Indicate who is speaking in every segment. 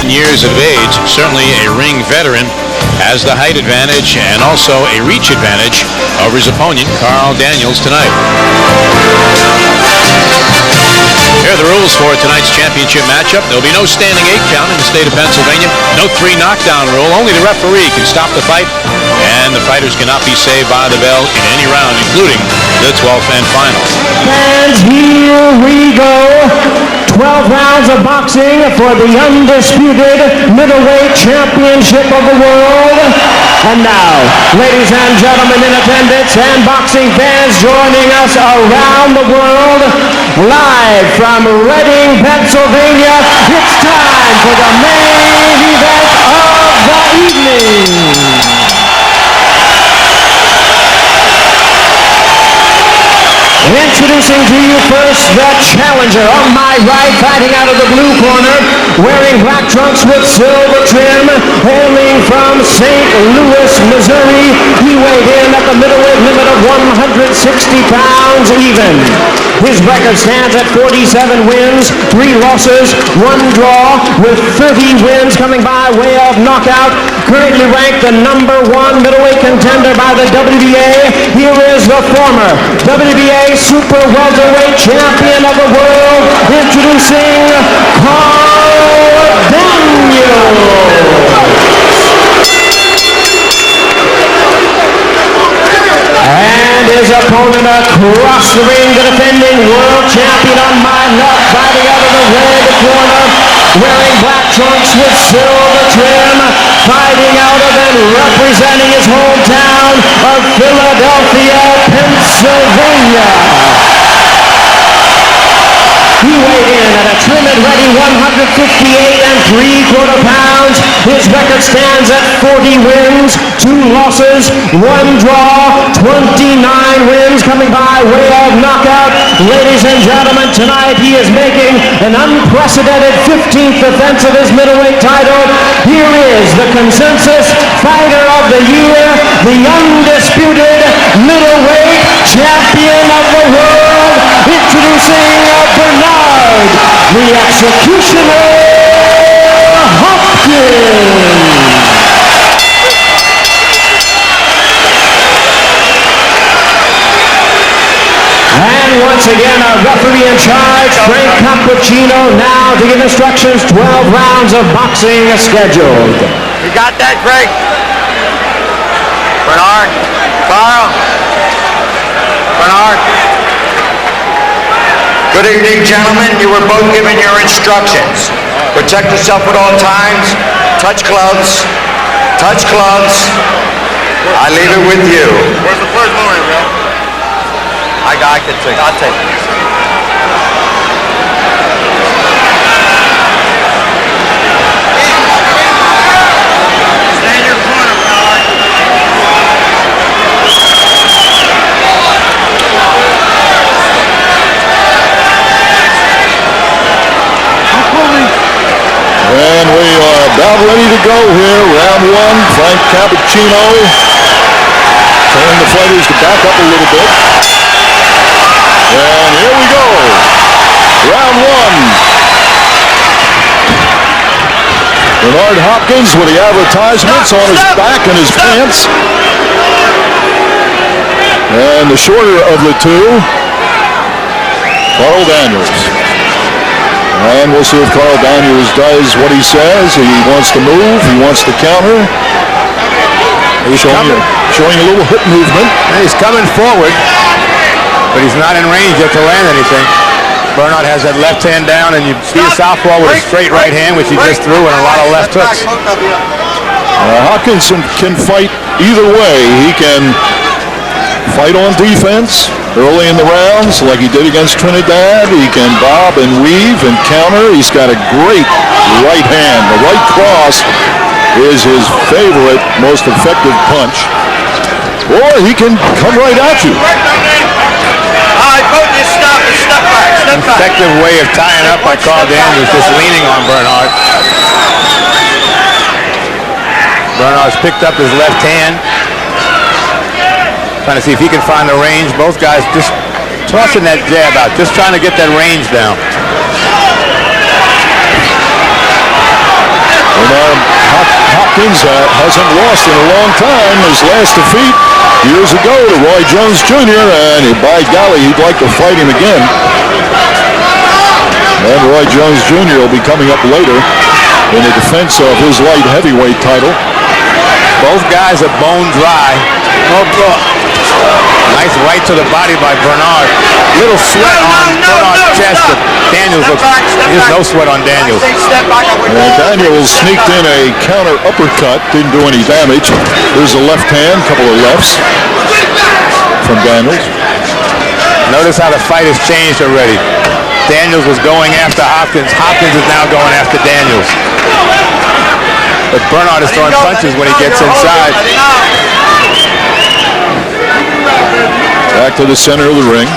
Speaker 1: years of age, certainly a ring veteran, has the height advantage and also a reach advantage over his opponent, Carl Daniels, tonight. Here are the rules for tonight's championship matchup. There'll be no standing 8 count in the state of Pennsylvania. No 3 knockdown rule. Only the referee can stop the fight, and the fighters cannot be saved by the bell in any round, including the 12th and final.
Speaker 2: And here we go. 12 rounds of boxing for the undisputed middleweight championship of the world. And now, ladies and gentlemen in attendance and boxing fans joining us around the world, live from Reading, Pennsylvania, it's time for the main event of the evening. Introducing to you first the challenger on my right, fighting out of the blue corner, wearing black trunks with silver trim, hailing from St. Louis, Missouri. He weighed in at the middleweight limit of 160 pounds even. His record stands at 47 wins, 3 losses, 1 draw, with 30 wins coming by way of knockout. Currently ranked the #1 middleweight contender by the WBA. Here is the former WBA super welterweight champion of the world, introducing Carl Daniels. And his opponent across the ring, the defending world champion on my left, fighting out of the red corner, wearing black trunks with silver trim, fighting out of and representing his hometown of Philadelphia, Pennsylvania. He weighed in at a trim and ready 158 3/4 pounds. His record stands at 40 wins, 2 losses, 1 draw, 29 wins coming by way of knockout. Ladies and gentlemen, tonight he is making an unprecedented 15th defense of his middleweight title. Here is the consensus fighter of the year, the undisputed middleweight champion of the world, introducing Bernard, the Executioner Hopkins. And once again, our referee in charge, Frank Cappuccino, now to give instructions. 12 rounds of boxing scheduled.
Speaker 3: You got that, Greg? Bernard? Carl? Bernard? Good evening, gentlemen. You were both given your instructions. Protect yourself at all times. Touch gloves. Touch gloves. I leave it with you.
Speaker 4: Where's the first moment, bro?
Speaker 3: I can take it. I'll take it.
Speaker 4: Stay in your corner, Bernard.
Speaker 5: And we are about ready to go here. Round 1, Frank Cappuccino telling the fighters to back up a little bit. And here we go. Round 1. Bernard Hopkins with the advertisements on his back and his pants. And the shorter of the two, Carl Daniels. And we'll see if Carl Daniels does what he says. He wants to move. He wants to counter. He's showing a little hip movement.
Speaker 6: And he's coming forward, but he's not in range yet to land anything. Bernard has that left hand down, and you see a southpaw with a straight right hand, which he just threw, and a lot of left hooks.
Speaker 5: Hopkins can fight either way. He can fight on defense early in the rounds like he did against Trinidad. He can bob and weave and counter. He's got a great right hand. The right cross is his favorite, most effective punch. Or he can come right at you.
Speaker 6: Effective way of tying up by Carl Daniels, just leaning on Bernard. Bernard's picked up his left hand. Trying to see if he can find the range. Both guys just tossing that jab out, just trying to get that range down.
Speaker 5: And Hopkins hasn't lost in a long time. His last defeat years ago to Roy Jones Jr. And by golly, he'd like to fight him again. And Roy Jones Jr. will be coming up later in the defense of his light heavyweight title.
Speaker 6: Both guys are bone dry. Nice right to the body by Bernard. Little sweat on Bernard's chest, but Daniels looks, there's no sweat on Daniels.
Speaker 5: And Daniels sneaked in a counter uppercut, didn't do any damage. There's a left hand, couple of lefts from Daniels.
Speaker 6: Notice how the fight has changed already. Daniels was going after Hopkins. Hopkins is now going after Daniels. But Bernard is throwing punches when he gets inside.
Speaker 5: Back to the center of the ring.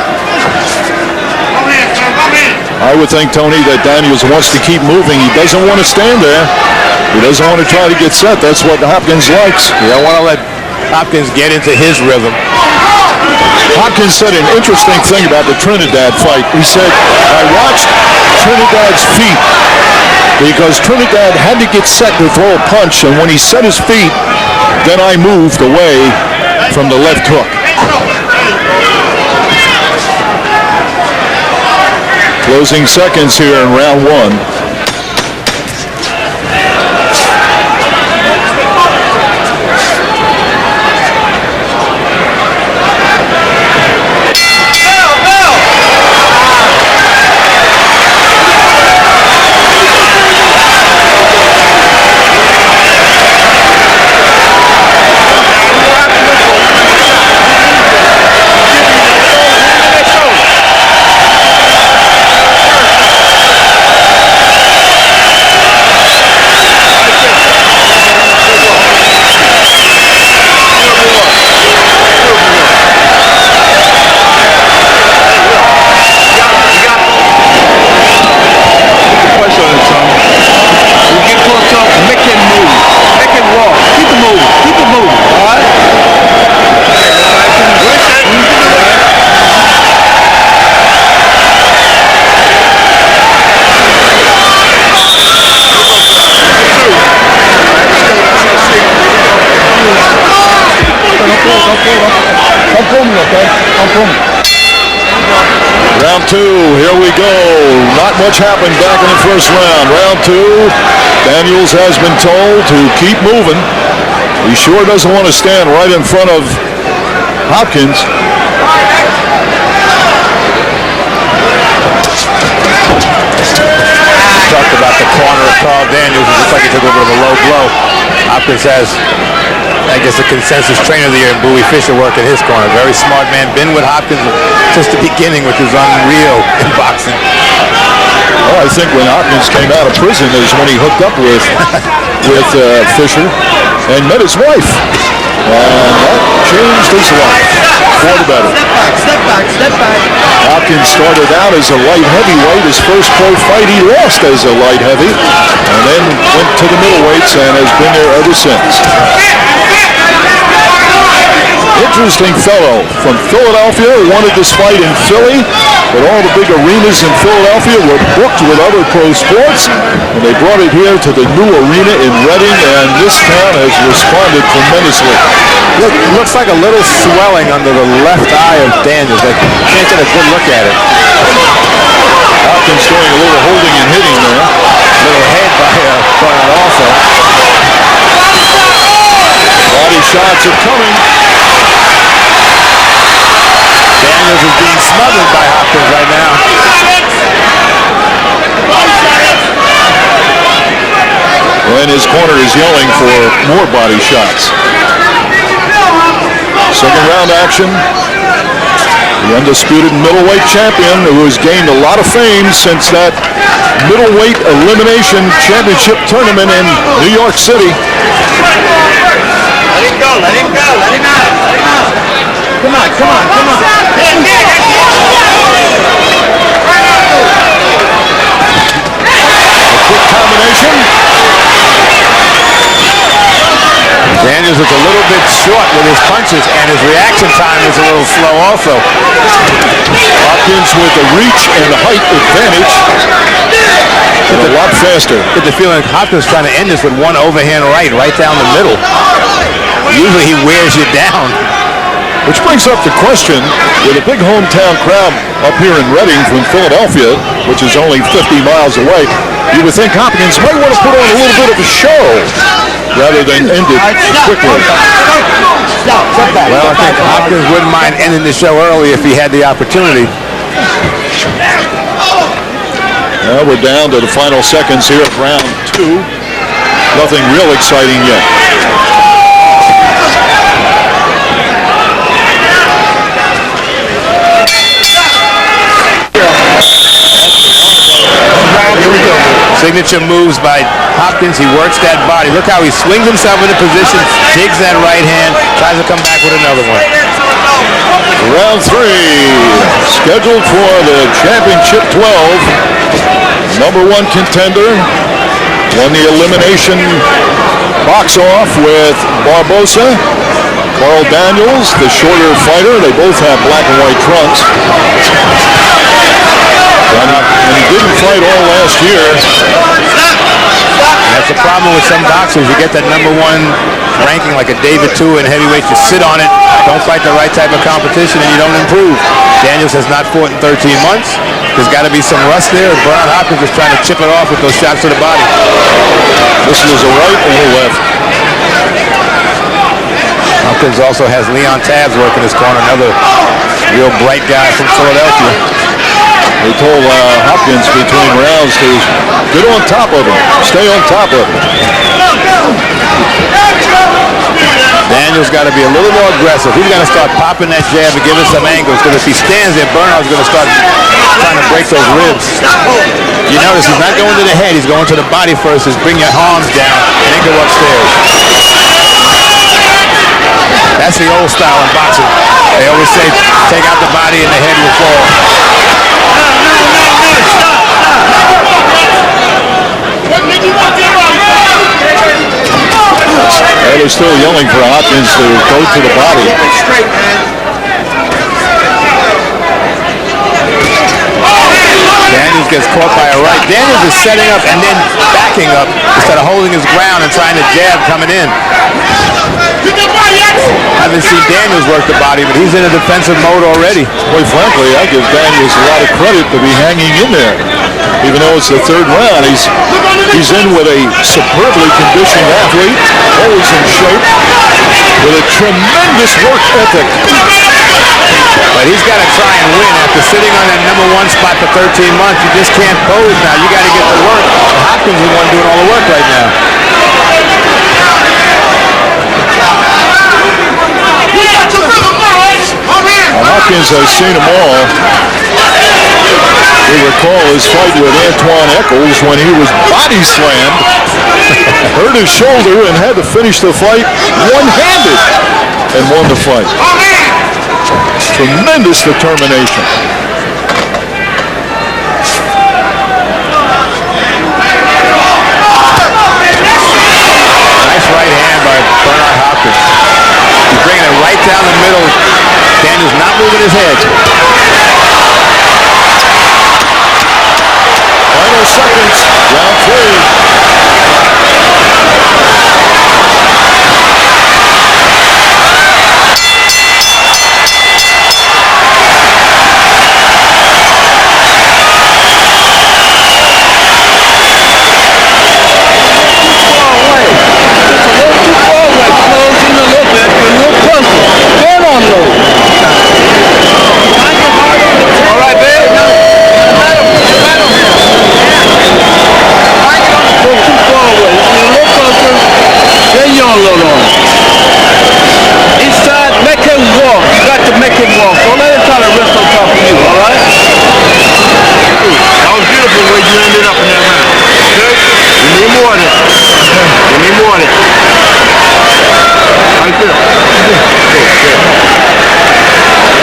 Speaker 5: I would think, Tony, that Daniels wants to keep moving. He doesn't want to stand there. He doesn't want to try to get set. That's what Hopkins likes.
Speaker 6: You don't want to let Hopkins get into his rhythm.
Speaker 5: Hopkins said an interesting thing about the Trinidad fight. He said, I watched Trinidad's feet because Trinidad had to get set to throw a punch, and when he set his feet, then I moved away from the left hook. Closing seconds here in round one. Round two, here we go. Not much happened back in the first round. Round two, Daniels has been told to keep moving. He sure doesn't want to stand right in front of Hopkins.
Speaker 6: Talked about the corner of Carl Daniels. It looks like he took a bit of a low blow. Hopkins has, I guess, the consensus trainer of the year in Bowie Fischer working his corner. Very smart man. Been with Hopkins since the beginning, which is unreal in boxing.
Speaker 5: Well, I think when Hopkins came out of prison is when he hooked up with Fischer and met his wife. And that changed his life for the better.
Speaker 4: Step back.
Speaker 5: Hopkins started out as a light heavyweight. His first pro fight he lost as a light heavy, and then went to the middleweights and has been there ever since. Interesting fellow from Philadelphia, wanted this fight in Philly, but all the big arenas in Philadelphia were booked with other pro sports, and they brought it here to the new arena in Reading, and this town has responded tremendously.
Speaker 6: Looks like a little swelling under the left eye of Daniels. I can't get a good look at it.
Speaker 5: Hopkins doing a little holding and hitting there.
Speaker 6: Little head by Bernard also.
Speaker 5: Body shots are coming.
Speaker 6: Daniels is being smothered by Hopkins right now.
Speaker 5: And his corner is yelling for more body shots. Second round action. The undisputed middleweight champion who has gained a lot of fame since that middleweight elimination championship tournament in New York City.
Speaker 4: Let him go. Let him out. Come on.
Speaker 5: Quick combination.
Speaker 6: Daniels is a little bit short with his punches, and his reaction time is a little slow also.
Speaker 5: Hopkins with the reach and the height advantage. and a lot faster.
Speaker 6: Get the feeling Hopkins trying to end this with one overhand right down the middle. Usually he wears you down.
Speaker 5: Which brings up the question, with a big hometown crowd up here in Reading from Philadelphia, which is only 50 miles away, you would think Hopkins might want to put on a little bit of a show rather than end it quickly.
Speaker 6: Well, I think Hopkins wouldn't mind ending the show early if he had the opportunity.
Speaker 5: Now we're down to the final seconds here of round 2. Nothing real exciting yet.
Speaker 6: Signature moves by Hopkins. He works that body. Look how he swings himself into position, digs that right hand, tries to come back with another one.
Speaker 5: Round 3, scheduled for the Championship 12. Number 1 contender won the elimination box off with Barbosa. Carl Daniels, the shorter fighter. They both have black and white trunks. And he didn't fight all last year.
Speaker 6: That's the problem with some boxers. You get that number 1 ranking like a David II in heavyweight. You sit on it, don't fight the right type of competition, and you don't improve. Daniels has not fought in 13 months. There's got to be some rust there. Bernard Hopkins is trying to chip it off with those shots to the body.
Speaker 5: This was a right and a left.
Speaker 6: Hopkins also has Leon Tabbs working his corner, another real bright guy from Philadelphia.
Speaker 5: They told Hopkins between rounds to get on top of him, stay on top of him.
Speaker 6: Daniels got to be a little more aggressive. He's going to start popping that jab and giving some angles, because if he stands there, Bernard's going to start trying to break those ribs. You notice he's not going to the head, he's going to the body first. Is bring your arms down and then go upstairs. That's the old style in boxing. They always say take out the body and the head will fall.
Speaker 5: They're still yelling for Hopkins to go to the body.
Speaker 6: Daniels gets caught by a right. Daniels is setting up and then backing up instead of holding his ground and trying to jab coming in. I haven't seen Daniels work the body, but he's in a defensive mode already.
Speaker 5: Quite frankly, I give Daniels a lot of credit to be hanging in there. Even though it's the 3rd round, he's in with a superbly conditioned athlete, always in shape, with a tremendous work ethic.
Speaker 6: But he's got to try and win after sitting on that number 1 spot for 13 months. You just can't pose now. You got to get to work. Hopkins is the one doing all the work right now.
Speaker 5: Hopkins has seen them all. We recall his fight with Antoine Eccles when he was body slammed, hurt his shoulder, and had to finish the fight one-handed and won the fight. Tremendous determination.
Speaker 6: Nice right hand by Bernard Hopkins. He's bringing it right down the middle. Daniels not moving his head.
Speaker 5: Final seconds, round 3.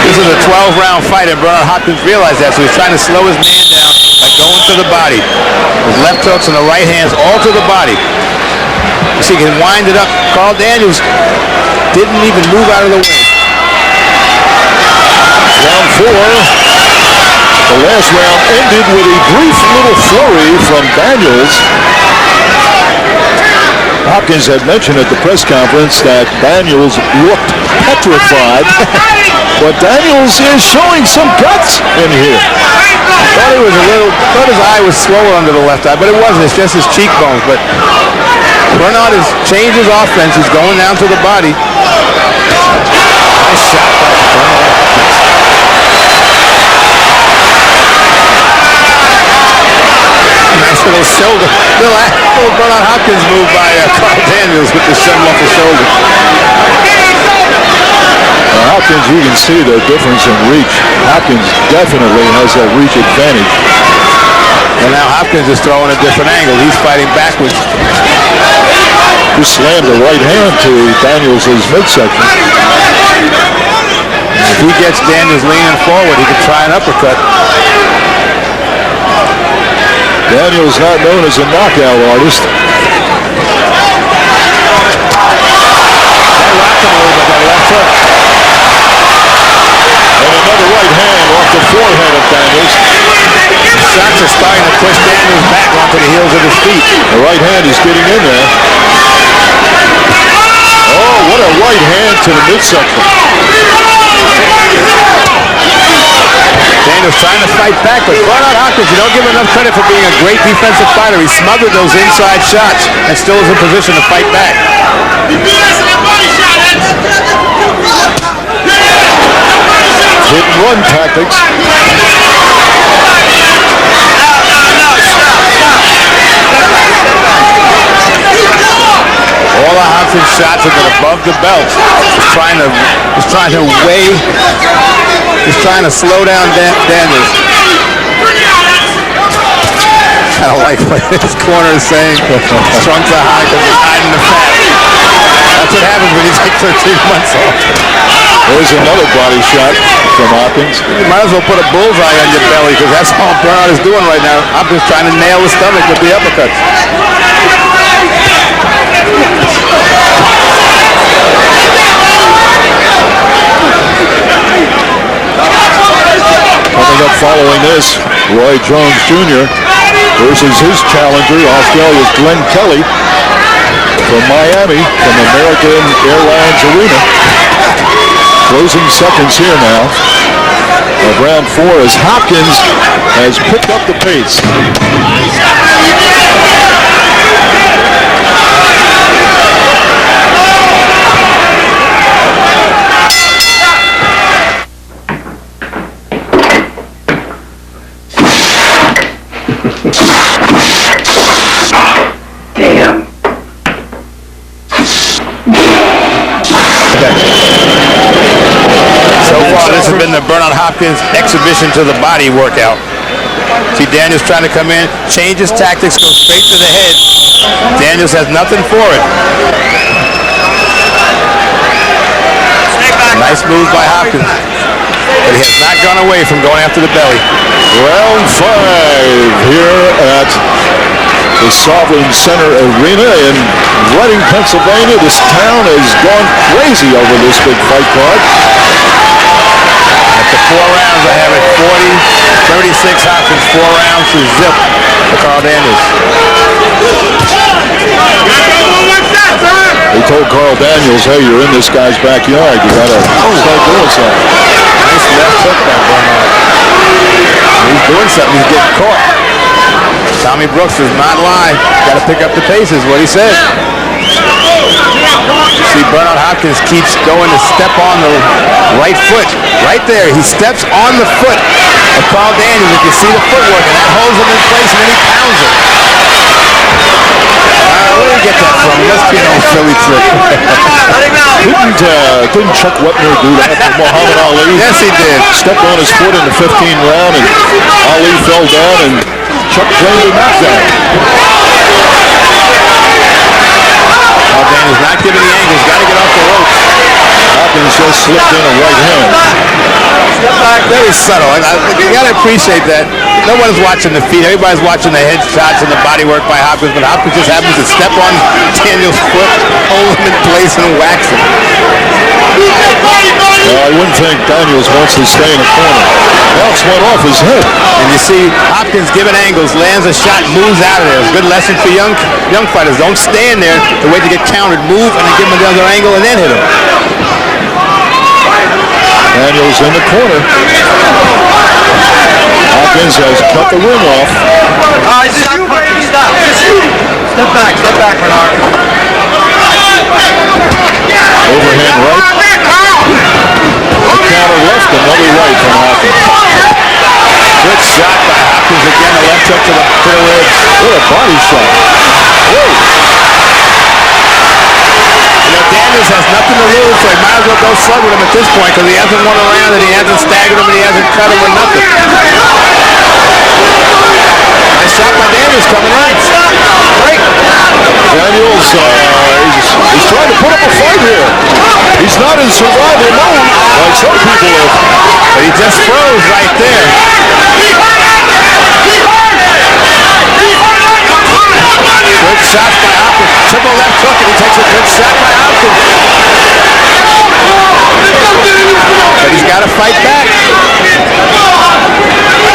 Speaker 6: This is a 12-round fight, and Bernard Hopkins realized that, so he's trying to slow his man down by going to the body. His left hooks and the right hands all to the body. You see, he can wind it up. Carl Daniels didn't even move out of the way.
Speaker 5: Round 4. The The last round ended with a brief little flurry from Daniels. Hopkins had mentioned at the press conference that Daniels looked petrified, but Daniels is showing some guts in here.
Speaker 6: I thought he was thought his eye was slower under the left eye, but it wasn't. It's just his cheekbones. But Bernard has changed his offense. He's going down to the body. Nice shot by Bernard. Nice little shoulder. Little Bernard Hopkins move by Carl Daniels with the shove off the shoulder.
Speaker 5: Hopkins, you can see the difference in reach. Hopkins definitely has that reach advantage.
Speaker 6: And now Hopkins is throwing a different angle. He's fighting backwards.
Speaker 5: Just slammed the right hand to Daniels' midsection.
Speaker 6: If he gets Daniels leaning forward, he can try an uppercut.
Speaker 5: Daniels not known as a knockout artist.
Speaker 6: That rocked him a little bit, that left hook.
Speaker 5: And another right hand off the forehead of Daniels.
Speaker 6: Shots are starting to push Daniels back onto the heels of his feet.
Speaker 5: The right hand is getting in there. Oh, what a right hand to the midsection.
Speaker 6: Daniels trying to fight back, but Bernard Hopkins, you don't give him enough credit for being a great defensive fighter. He smothered those inside shots and still is in position to fight back.
Speaker 5: Hit and run tactics.
Speaker 6: All of Hopkins' shots have been above the belt. He's trying to slow down Daniels. I don't like what his corner is saying. Trunks are high because he's hiding the fat. That's what happens when you take 13 months off.
Speaker 5: There's another body shot from Hopkins.
Speaker 6: You might as well put a bullseye on your belly because that's all Bernard is doing right now. Hopkins trying to nail the stomach with the uppercuts.
Speaker 5: Coming up following this, Roy Jones Jr. versus his challenger, Australia's Glenn Kelly from Miami, from American Airlines Arena. Closing seconds here now of round 4 as Hopkins has picked up the pace.
Speaker 2: Damn.
Speaker 6: So far, this has been the Bernard Hopkins exhibition to the body workout. See Daniels trying to come in, change his tactics, go straight to the head. Daniels has nothing for it. Nice move by Hopkins. But he has not gone away from going after the belly.
Speaker 5: Round 5 here at the Sovereign Center Arena in Reading, Pennsylvania. This town has gone crazy over this big fight card.
Speaker 6: After 4 rounds, I have it 40-36 Hopkins, 4 rounds to zip for Carl Daniels.
Speaker 5: They told Carl Daniels, hey, you're in this guy's backyard. You gotta start doing something.
Speaker 6: Nice left hook by Bernard. He's doing something. He's getting caught. Tommy Brooks does not lie. Got to pick up the pace is what he said. See, Bernard Hopkins keeps going to step on the right foot. Right there. He steps on the foot of Carl Daniels. You can see the footwork, and that holds him in place, and then he pounds it. Where did he get that from? It must be an old Philly trick.
Speaker 5: Didn't Chuck Wepner do that for Muhammad Ali?
Speaker 6: Yes, he did.
Speaker 5: Stepped on his foot in the 15th round, and Ali fell down, and Chuck claimed a knockdown.
Speaker 6: Carl Daniels not giving the angles. Got to get off the ropes.
Speaker 5: Hopkins just slipped in a right hand.
Speaker 6: Very subtle. You got to appreciate that. No one's watching the feet. Everybody's watching the head shots and the body work by Hopkins, but Hopkins just happens to step on Daniels' foot, hold him in place, and wax him.
Speaker 5: I wouldn't think Daniels wants to stay in the corner. Else went off his head.
Speaker 6: And you see Hopkins giving angles, lands a shot, moves out of there. It's a good lesson for young fighters. Don't stand there to wait to get countered. Move and then give him another angle and then hit him.
Speaker 5: Daniels in the corner. Hopkins has cut the rim off.
Speaker 4: Stop. Step back, Bernard.
Speaker 5: Overhand right. A counter left, another right from Hopkins.
Speaker 6: Good shot by Hopkins again. A left hook to the ribs.
Speaker 5: What a body shot. Whoa.
Speaker 6: Daniels has nothing to lose, so he might as well go slug with him at this point because he hasn't won a round and he hasn't staggered him and he hasn't cut him or nothing. Nice shot by Daniels coming in. Break.
Speaker 5: Daniels, he's trying to put up a fight here. He's not in survival mode like some people are.
Speaker 6: But he just froze right there. Good shot by Hopkins. Triple left hook and he takes a good shot by Hopkins. But he's got to fight back.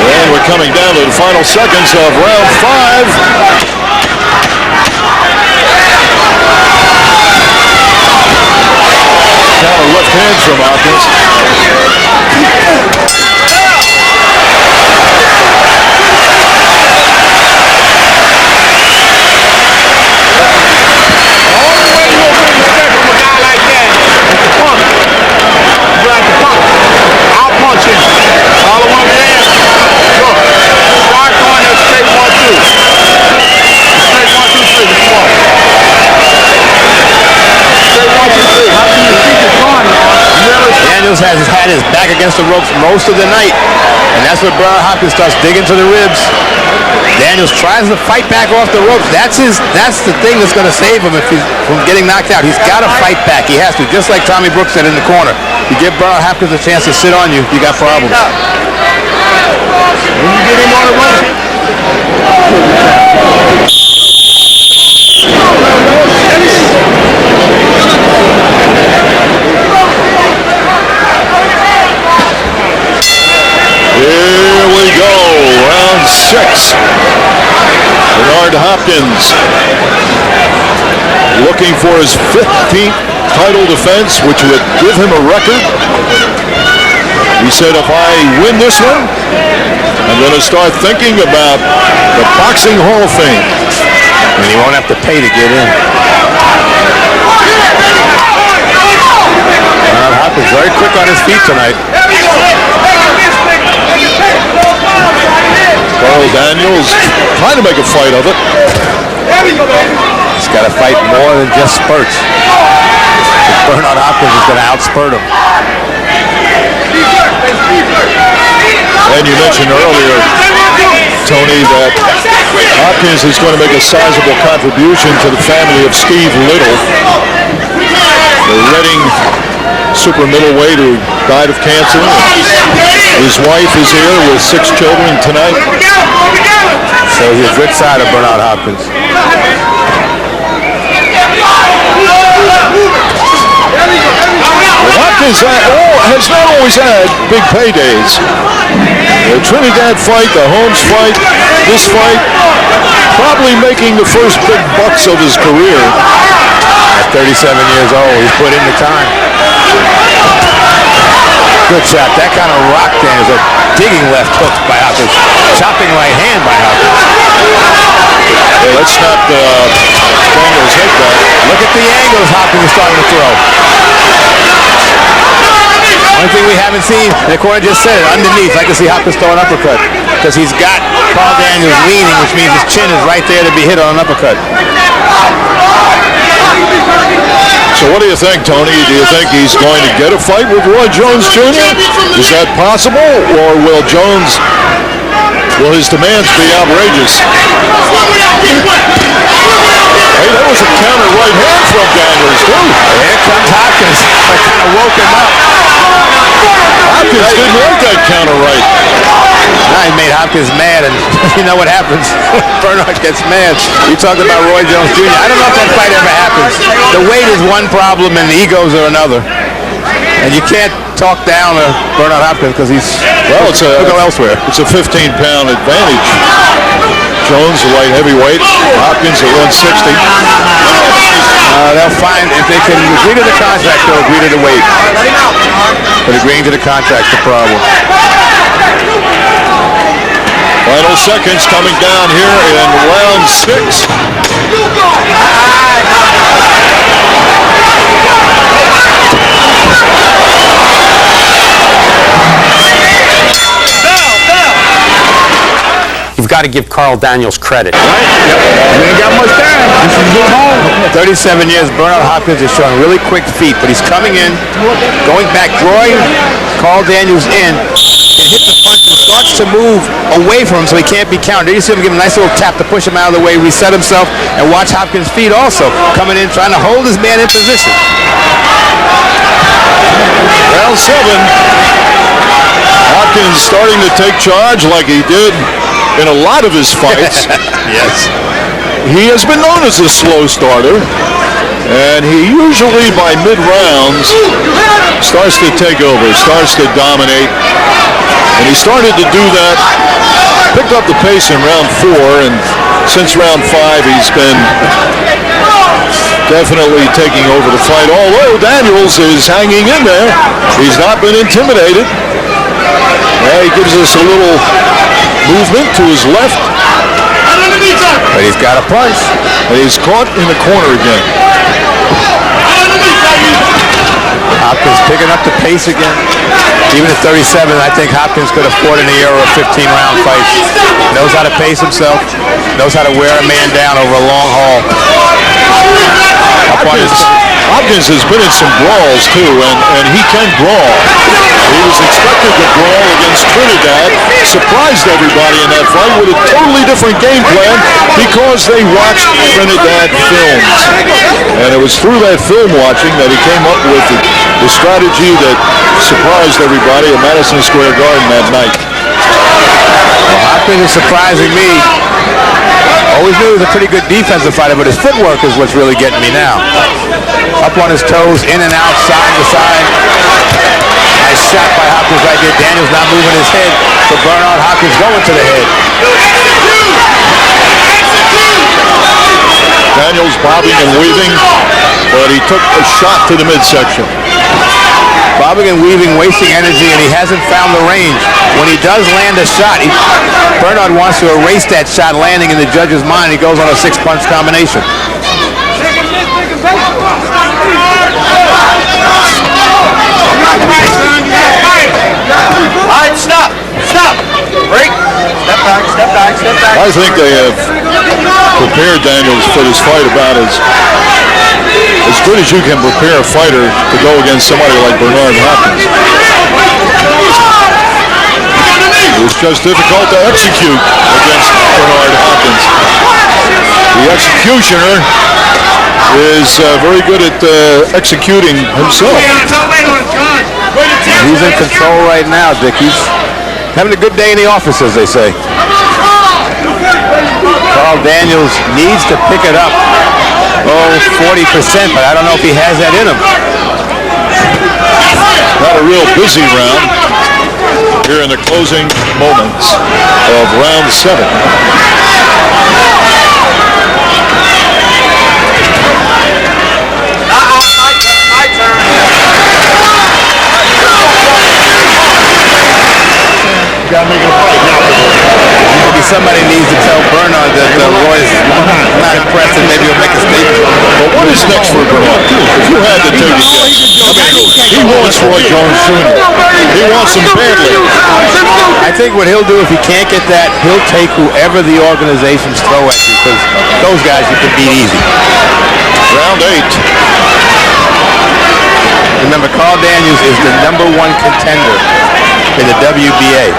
Speaker 5: And we're coming down to the final seconds of round 5. Counter left hand from Hopkins.
Speaker 6: Daniels has had his back against the ropes most of the night, and that's what Bernard Hopkins starts digging to the ribs. Daniels tries to fight back off the ropes. That's the thing that's going to save him if he's from getting knocked out. He's got to fight back. He has to, just like Tommy Brooks said in the corner. You give Bernard Hopkins a chance to sit on you, you got problems. When you get him on the run.
Speaker 5: Here we go, round 6. Bernard Hopkins looking for his 15th title defense, which would give him a record. He said, if I win this one, I'm going to start thinking about the Boxing Hall of Fame.
Speaker 6: And he won't have to pay to get in. Bernard Hopkins very quick on his feet tonight.
Speaker 5: Carl Daniels trying to make a fight of it.
Speaker 6: He's got to fight more than just spurts. Bernard Hopkins is going to outspurt him.
Speaker 5: And you mentioned earlier, Tony, that Hopkins is going to make a sizable contribution to the family of Steve Little, the Reading super middleweight who died of cancer. His wife is here with 6 children tonight.
Speaker 6: So he's a good side of Bernard Hopkins.
Speaker 5: Hopkins has not always had big paydays. The Trinidad fight, the Holmes fight, this fight, probably making the first big bucks of his career.
Speaker 6: At 37 years old, he's put in the time. Good shot. That kind of rock then is a digging left hook by Hopkins. Chopping right hand by Hopkins.
Speaker 5: Hey, let's not Daniels hit that.
Speaker 6: Look at the angles Hopkins is starting to throw. One thing we haven't seen, and the corner just said it, underneath, I can see Hopkins throw an uppercut. Because he's got Carl Daniels leaning, which means his chin is right there to be hit on an uppercut.
Speaker 5: So what do you think, Tony? Do you think he's going to get a fight with Roy Jones Jr.? Is that possible? Or will his demands be outrageous? Hey, that was a counter right hand from Daniels, too.
Speaker 6: Here comes Hopkins. That kind of woke him up.
Speaker 5: Hopkins didn't like that counter right.
Speaker 6: Now he made Hopkins mad, and you know what happens. Bernard gets mad. You talked about Roy Jones Jr. I don't know if that fight ever happens. The weight is one problem, and the egos are another. And you can't talk down Bernard Hopkins because he's go elsewhere.
Speaker 5: It's a 15-pound advantage. Jones, the light heavyweight. Hopkins at 160.
Speaker 6: They'll find if they can agree to the contract, they'll agree to the weight. But agreeing to the contract's the problem.
Speaker 5: Final seconds coming down here in round 6.
Speaker 7: You've got to give Carl Daniels credit.
Speaker 6: Right? Yep. We ain't got much time. This is good home. 37 years, Bernard Hopkins is showing really quick feet, but he's coming in, going back, drawing Carl Daniels in, and hit the punch and starts to move away from him so he can't be countered. You see him give him a nice little tap to push him out of the way, reset himself, and watch Hopkins' feet also coming in, trying to hold his man in position.
Speaker 5: Round 7. Hopkins starting to take charge like he did in a lot of his fights.
Speaker 6: Yes.
Speaker 5: He has been known as a slow starter, and he usually by mid-rounds starts to take over, starts to dominate, and he started to do that, picked up the pace in round 4, and since round 5 he's been definitely taking over the fight, although Daniels is hanging in there. He's not been intimidated. He gives us a little movement to his left.
Speaker 6: But he's got a punch.
Speaker 5: And he's caught in the corner again.
Speaker 6: Hopkins picking up the pace again. Even at 37, I think Hopkins could afford an era of 15-round fights. Knows how to pace himself. Knows how to wear a man down over a long haul.
Speaker 5: Hopkins has been in some brawls too, and he can brawl. He was expected to brawl against Trinidad, surprised everybody in that fight with a totally different game plan because they watched Trinidad films. And it was through that film watching that he came up with the strategy that surprised everybody at Madison Square Garden that night.
Speaker 6: Well, Hopkins is surprising me. Always knew he was a pretty good defensive fighter, but his footwork is what's really getting me now. Up on his toes, in and out, side to side. Nice shot by Hopkins right there. Daniels not moving his head, but Bernard Hopkins going to the head.
Speaker 5: Daniels bobbing and weaving, but he took a shot to the midsection.
Speaker 6: Bobbing and weaving, wasting energy, and he hasn't found the range. When he does land a shot, Bernard wants to erase that shot landing in the judge's mind. He goes on a 6-punch combination.
Speaker 3: All right, stop. Break. Step back.
Speaker 5: I think they have prepared Daniels for this fight about as good as you can prepare a fighter to go against somebody like Bernard Hopkins. It's just difficult to execute against Bernard Hopkins. The executioner is very good at executing himself.
Speaker 6: He's in control right now, Dick. He's having a good day in the office, as they say. Carl Daniels needs to pick it up. 40%, but I don't know if he has that in him.
Speaker 5: Not a real busy round here in the closing moments of round 7.
Speaker 3: My turn.
Speaker 5: Gotta make it a fight now.
Speaker 6: Maybe somebody needs to tell Bernard that Roy's not impressed and maybe he'll make a statement.
Speaker 5: But what is next for Bernard? If you had to take a guess, he wants Roy Jones Jr. He wants him badly.
Speaker 6: I think what he'll do if he can't get that, he'll take whoever the organizations throw at you, because those guys you can beat easy.
Speaker 5: Round 8.
Speaker 6: Remember, Carl Daniels is the #1 contender in the WBA,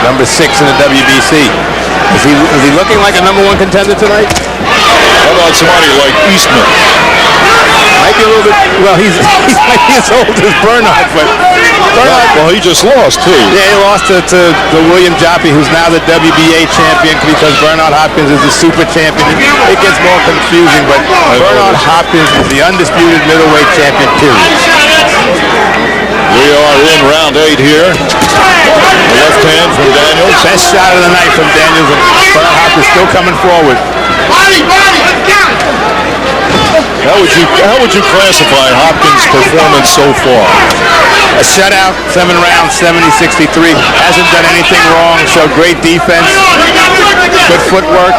Speaker 6: #6 in the WBC. Is he looking like a #1 contender tonight?
Speaker 5: How about somebody like Eastman?
Speaker 6: Might be a little bit. Well, he's might be as old as Bernard, but Bernard.
Speaker 5: Well, he just lost too.
Speaker 6: Yeah, he lost to William Joppy, who's now the WBA champion, because Bernard Hopkins is the super champion. It gets more confusing, but Bernard Hopkins is the undisputed middleweight champion, period.
Speaker 5: We are in round 8 here. The left hand from Daniels.
Speaker 6: Best shot of the night from Daniels, and Bernard Hopkins still coming forward.
Speaker 5: How would you classify Hopkins' performance so far?
Speaker 6: A shutout, 7 rounds, 70-63. Hasn't done anything wrong. Showed great defense. Good footwork.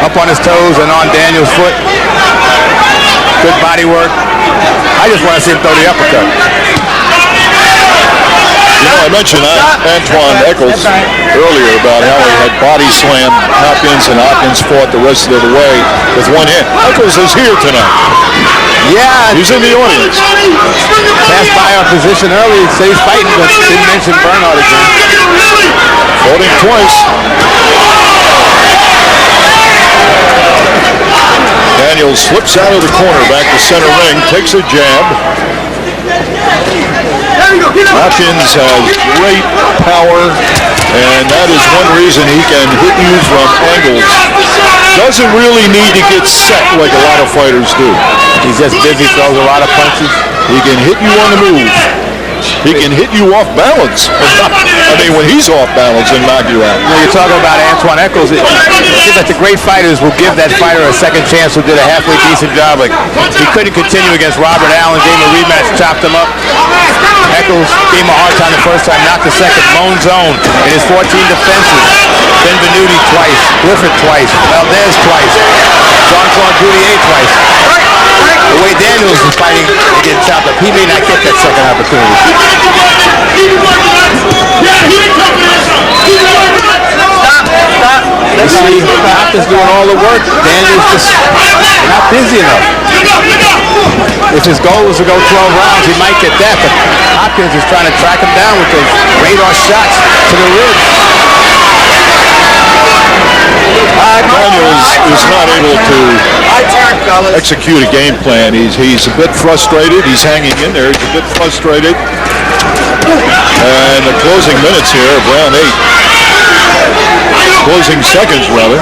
Speaker 6: Up on his toes and on Daniels' foot. Good body work. I just want to see him throw the uppercut.
Speaker 5: You know, I mentioned Antoine Eccles earlier about how he had body slammed Hopkins, and Hopkins fought the rest of the way with one hand. Eccles is here tonight.
Speaker 6: Yeah.
Speaker 5: He's in the audience.
Speaker 6: Passed by our position early, said he's fighting, but didn't mention Bernard again.
Speaker 5: Fought him twice. Daniels slips out of the corner, back to center ring, takes a jab. Hopkins has great power, and that is one reason he can hit you from angles. Doesn't really need to get set like a lot of fighters do.
Speaker 6: He's just busy, throws a lot of punches.
Speaker 5: He can hit you on the move. He can hit you off balance. I mean, when he's off balance and knock you out.
Speaker 6: You know, you're talking about Antoine Eccles. It seems like the great fighters will give that fighter a second chance who did a halfway decent job. Like, he couldn't continue against Robert Allen, gave him a rematch, chopped him up. Eccles gave him a hard time the first time, knocked the second. Moan zone in his 14 defenses. Benvenuti twice, Clifford twice, Valdez twice, Jean-Claude Goudier twice. The way Daniels is fighting and getting chopped up, he may not get that second opportunity. You see, Hopkins doing all the work. Daniels just not busy enough. If his goal was to go 12 rounds, he might get that, but Hopkins is trying to track him down with those radar shots to the ribs.
Speaker 5: Daniels is not able to execute a game plan. He's a bit frustrated. He's hanging in there. He's a bit frustrated. And the closing minutes here of round 8. Closing seconds, rather.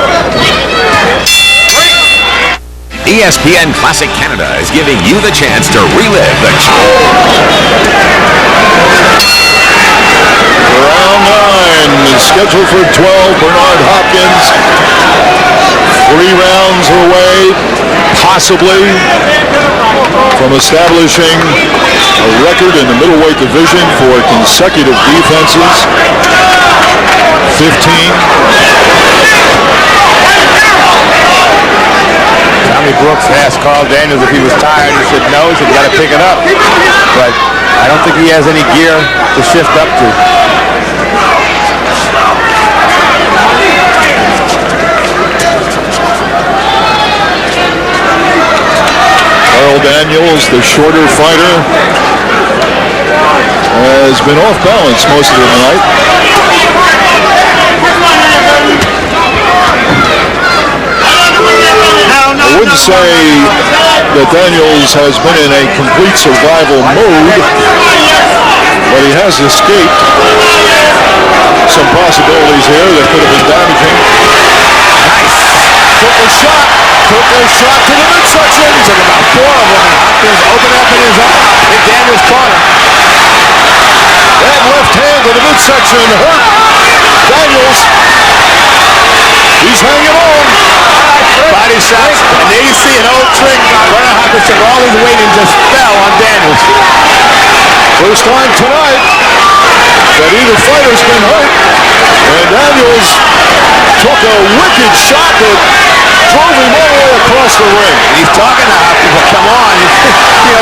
Speaker 8: ESPN Classic Canada is giving you the chance to relive the
Speaker 5: Round 9 is scheduled for 12. Bernard Hopkins, 3 rounds away, possibly, from establishing a record in the middleweight division for consecutive defenses. 15.
Speaker 6: Tommy Brooks asked Carl Daniels if he was tired. He said no. He said, you got to pick it up. But I don't think he has any gear to shift up to.
Speaker 5: Carl Daniels, the shorter fighter, has been off balance most of the night. I wouldn't say that Daniels has been in a complete survival mode, but he has escaped some possibilities here that could have been damaging.
Speaker 6: Nice. Took a shot to the midsection. He took about 4 of them, and Hopkins opened up in his arm in Daniels' corner.
Speaker 5: That left hand to the midsection hurt Daniels. He's hanging on.
Speaker 6: Body shots, and there you see an old trick. Bernard Hopkins took all his weight and just fell on Daniels.
Speaker 5: First time tonight that either fighter's been hurt, and Daniels took a wicked shot that drove him all the way across the ring.
Speaker 6: He's talking to Hopkins, but come on,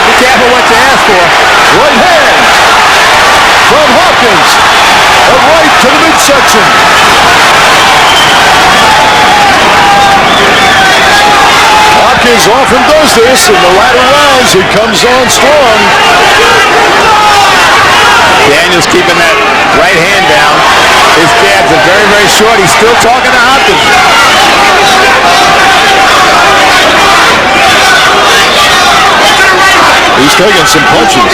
Speaker 6: be careful what you ask for.
Speaker 5: Right hand from Hopkins, a right to the midsection. Hopkins often does this in the latter rounds. He comes on strong.
Speaker 6: Daniels keeping that right hand down. His jabs are very, very short. He's still talking to Hopkins.
Speaker 5: He's taking some punches.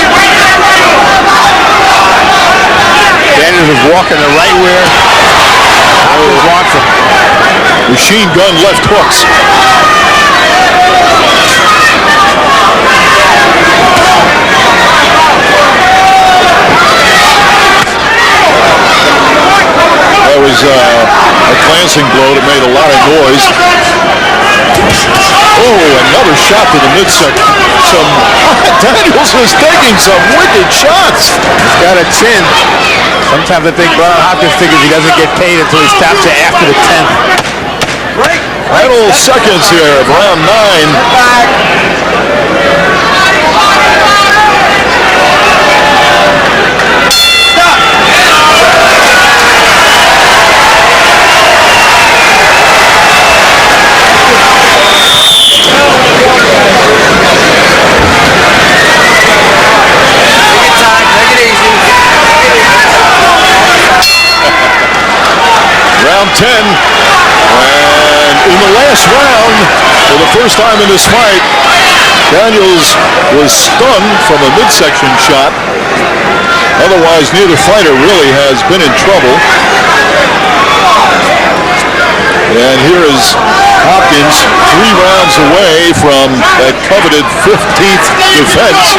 Speaker 6: Daniels is walking the right where Hopkins wants him.
Speaker 5: Machine gun left hooks. glancing blow that made a lot of noise. Oh, another shot to the midsection. Daniels is taking some wicked shots.
Speaker 6: He's got a chin. Sometimes I think Brian Hopkins figures he doesn't get paid until he stops you after the 10th.
Speaker 5: Final seconds here of round 9. Round 10, and in the last round, for the first time in this fight, Daniels was stunned from a midsection shot. Otherwise, neither fighter really has been in trouble. And here is Hopkins, 3 rounds away from that coveted 15th defense.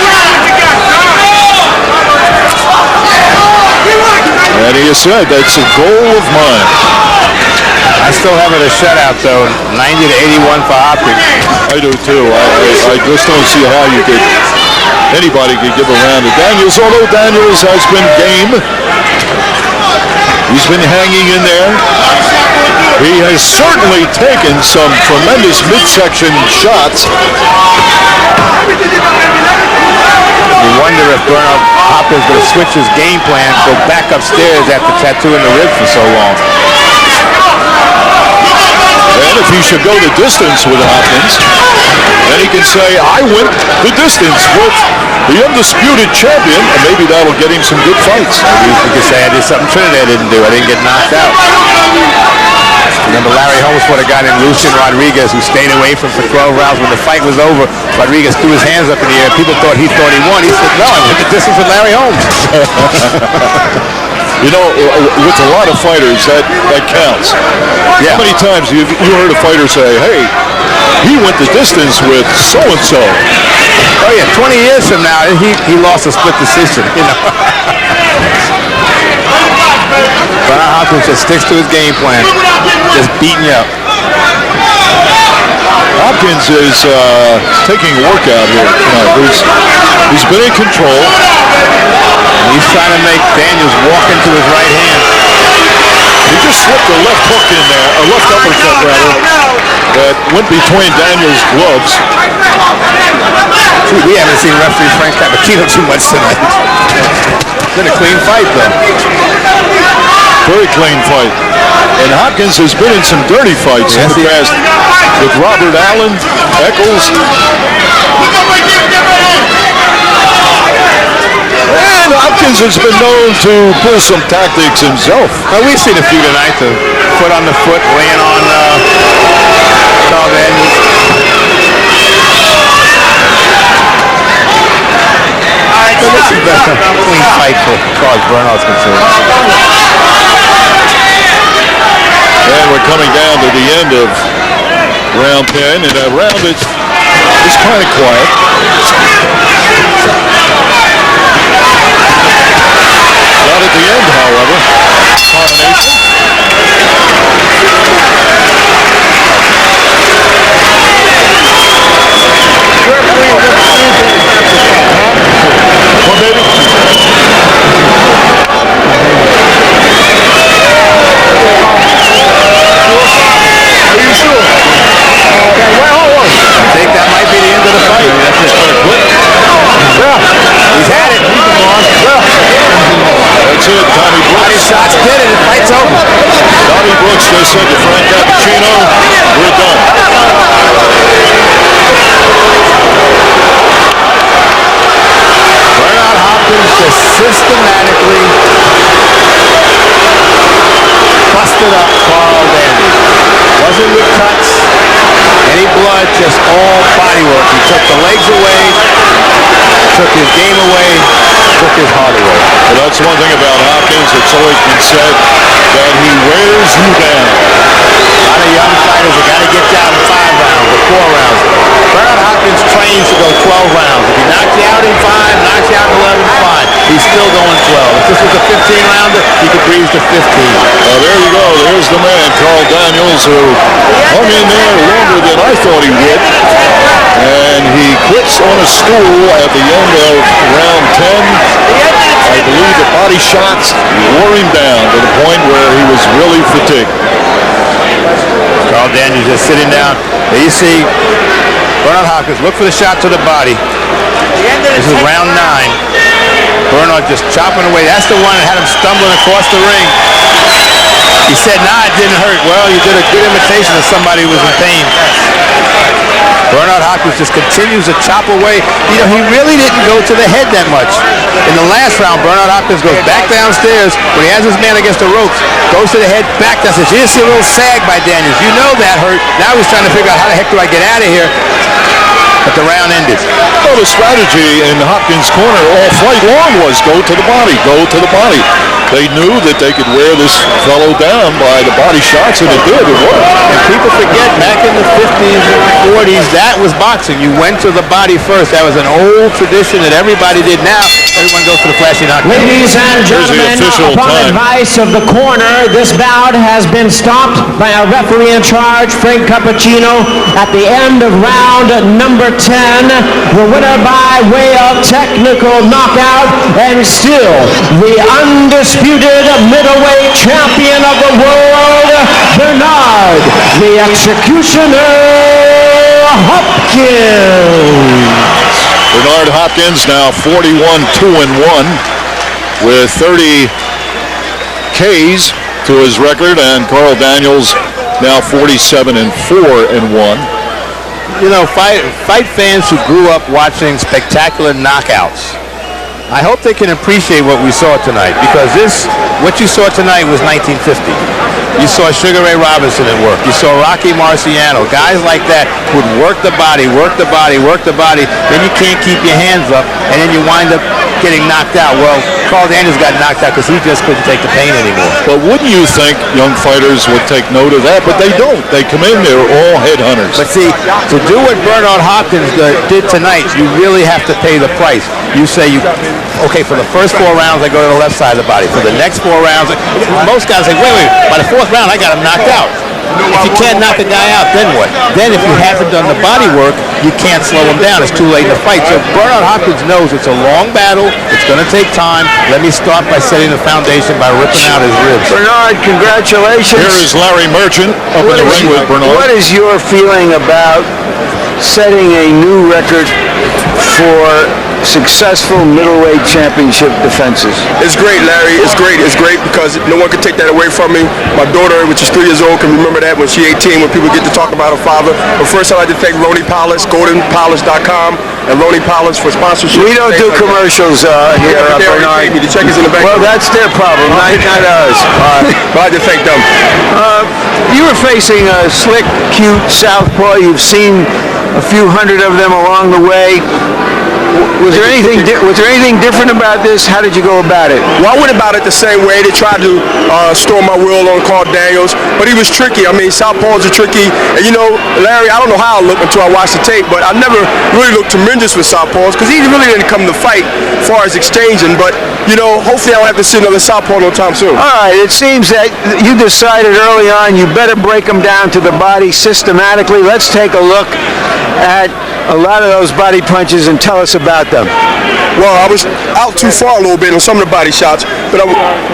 Speaker 5: And he has said that's a goal of mine.
Speaker 6: I still have it a shutout, though, 90-81 for Hopkins.
Speaker 5: I do, too. I just don't see how anybody could give a round to Daniels, although Daniels has been game. He's been hanging in there. He has certainly taken some tremendous midsection shots.
Speaker 6: You wonder if Bernard Hopkins will switch his game plan, go back upstairs after tattooing the rib for so long.
Speaker 5: And if he should go the distance with Hopkins, then he can say, I went the distance with the undisputed champion, and maybe that'll get him some good fights.
Speaker 6: Maybe he could say, I did something Trinidad didn't do. I didn't get knocked out. Remember Larry Holmes fought a guy named Lucian Rodriguez who stayed away from for 12 rounds. When the fight was over, Rodriguez threw his hands up in the air. People thought he won. He said, no, I went the distance with Larry Holmes.
Speaker 5: You know, with a lot of fighters, that counts. Yeah. How many times you heard a fighter say, hey, he went the distance with so-and-so.
Speaker 6: Oh, yeah, 20 years from now, he lost a split decision, you know. Bernard Hopkins just sticks to his game plan, just beating you up.
Speaker 5: Hopkins is taking a workout here tonight. He's been in control.
Speaker 6: He's trying to make Daniels walk into his right hand.
Speaker 5: He just slipped a left hook in there, a left uppercut rather, that went between Daniels' gloves.
Speaker 6: We haven't seen referee Frank Cappuccino too much tonight. It's been a clean fight, though.
Speaker 5: Very clean fight. And Hopkins has been in some dirty fights in the past with Robert Allen, Eccles. And Hopkins has been known to pull some tactics himself.
Speaker 6: Well, we've seen a few tonight, the foot on the foot, laying on Carl Daniels. But this is a clean fight for Carl Bernard's concerned.
Speaker 5: And we're coming down to the end of round 10, and that round is kind of quiet. Not at the end, however. Combination. What, baby? Are you sure? Okay, well,
Speaker 6: I think that might be the end of the fight. That's just for a quick.
Speaker 5: yeah.
Speaker 6: He's had it.
Speaker 5: That's it, Tommy Brooks.
Speaker 6: Body shots did it. The fight's over.
Speaker 5: Tommy Brooks just said to Frank Cappuccino, we're done.
Speaker 6: Bernard Hopkins just systematically busted up Carl Daniels. Wasn't with cuts, any blood, just all body work. He took the legs away, took his game away, took his heart away.
Speaker 5: Well, that's one thing about Hopkins. It's always been said that he wears you down.
Speaker 6: A lot of young fighters have got to get down in 5 rounds or 4 rounds. Bernard Hopkins trains to go 12 rounds. If he knocks you out in 5, knocks you out in 11, fine. He's still going 12. If this was a 15-rounder, he could degrees to 15.
Speaker 5: Well, there you go. There's the man, Carl Daniels, who hung in there longer than I thought he would. And he quits on a stool at the end of round 10. I believe the body shots wore him down to the point where he was really fatigued.
Speaker 6: Carl Daniels just sitting down. There you see Bernard Hopkins. Look for the shot to the body. This is round 9. Bernard just chopping away. That's the one that had him stumbling across the ring. He said, nah, it didn't hurt. Well, you did a good imitation of somebody who was in pain. Bernard Hopkins just continues to chop away. You know, he really didn't go to the head that much. In the last round, Bernard Hopkins goes back downstairs when he has his man against the ropes, goes to the head, back downstairs. You just see a little sag by Daniels. You know that hurt. Now he's trying to figure out how the heck do I get out of here. But the round ended.
Speaker 5: Well, the strategy in Hopkins' corner all fight long was go to the body, go to the body. They knew that they could wear this fellow down by the body shots, and it did. It worked.
Speaker 6: And people forget, back in the 50s and 40s, that was boxing. You went to the body first. That was an old tradition that everybody did. Now, everyone goes for the flashy knockout.
Speaker 2: Ladies and gentlemen, upon advice of the corner, this bout has been stopped by a referee in charge, Frank Cappuccino, at the end of round number 10. The winner by way of technical knockout, and still the undisputed middleweight champion of the world, Bernard, the Executioner Hopkins.
Speaker 5: Bernard Hopkins now 41-2-1 with 30 Ks to his record, and Carl Daniels now 47-4-1.
Speaker 6: You know, fight fans who grew up watching spectacular knockouts, I hope they can appreciate what we saw tonight, because what you saw tonight was 1950. You saw Sugar Ray Robinson at work. You saw Rocky Marciano, guys like that would work the body, work the body, work the body. Then you can't keep your hands up, and then you wind up getting knocked out. Well, Carl Daniels got knocked out because he just couldn't take the pain anymore.
Speaker 5: But wouldn't you think young fighters would take note of that? But they don't. They come in, they're all headhunters.
Speaker 6: But see, to do what Bernard Hopkins did tonight, you really have to pay the price. You say, okay, for the first 4 rounds, I go to the left side of the body. For the next 4 rounds, most guys say, wait, by the 4th round, I got him knocked out. If you can't knock a guy out, then what? Then if you haven't done the body work, you can't slow him down. It's too late in the fight. So Bernard Hopkins knows it's a long battle. It's going to take time. Let me start by setting the foundation by ripping out his ribs.
Speaker 9: Bernard, congratulations.
Speaker 5: Here is Larry Merchant up in the ring with Bernard.
Speaker 9: What is your feeling about setting a new record for successful middleweight championship defenses?
Speaker 10: It's great, Larry. It's great. It's great because no one can take that away from me. My daughter, which is 3 years old, can remember that when she's 18, when people get to talk about her father. But first, I'd like to thank Ronnie Polish, GoldenPolish.com, and Ronnie Polish for sponsorship.
Speaker 9: We don't do commercials here, Bernard.
Speaker 10: The check is in the back.
Speaker 9: Well, that's their problem, not ours.
Speaker 10: But I'd like to thank them.
Speaker 9: You were facing a slick, cute southpaw. You've seen a few hundred of them along the way. Was there anything different about this? How did you go about it?
Speaker 10: Well, I went about it the same way. They tried to storm my will on Carl Daniels, but he was tricky. I mean, southpaws are tricky. And you know, Larry, I don't know how I look until I watch the tape, but I never really looked tremendous with southpaws because he really didn't come to fight as far as exchanging. But you know, hopefully I don't have to see another southpaw no time soon.
Speaker 9: All right, it seems that you decided early on you better break them down to the body systematically. Let's take a look at a lot of those body punches and tell us about them.
Speaker 10: Well, I was out too far a little bit on some of the body shots, but I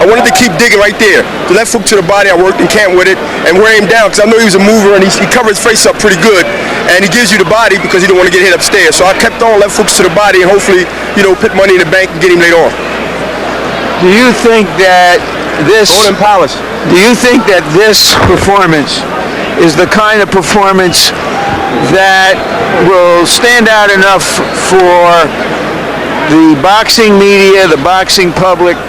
Speaker 10: wanted to keep digging right there. The left hook to the body, I worked in camp with it and wear him down because I know he was a mover and he covered his face up pretty good. And he gives you the body because he don't want to get hit upstairs. So I kept on left hooks to the body and hopefully, you know, put money in the bank and get him later on.
Speaker 9: Do you think that this performance is the kind of performance that will stand out enough for the boxing media, the boxing public,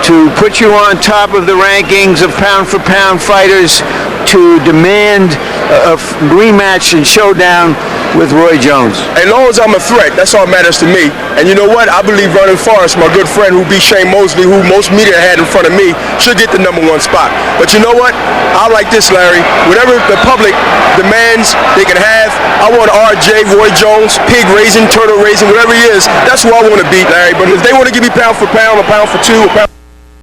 Speaker 9: to put you on top of the rankings of pound-for-pound fighters, to demand a rematch and showdown with Roy Jones?
Speaker 10: As long as I'm a threat, that's all that matters to me. And you know what? I believe Vernon Forrest, my good friend who beat Shane Mosley, who most media had in front of me, should get the #1 spot. But you know what? I like this, Larry. Whatever the public demands, they can have. I want RJ, Roy Jones, pig raising, turtle raising, whatever he is. That's who I want to beat, Larry. But if they want to give me pound for pound or pound for two or pound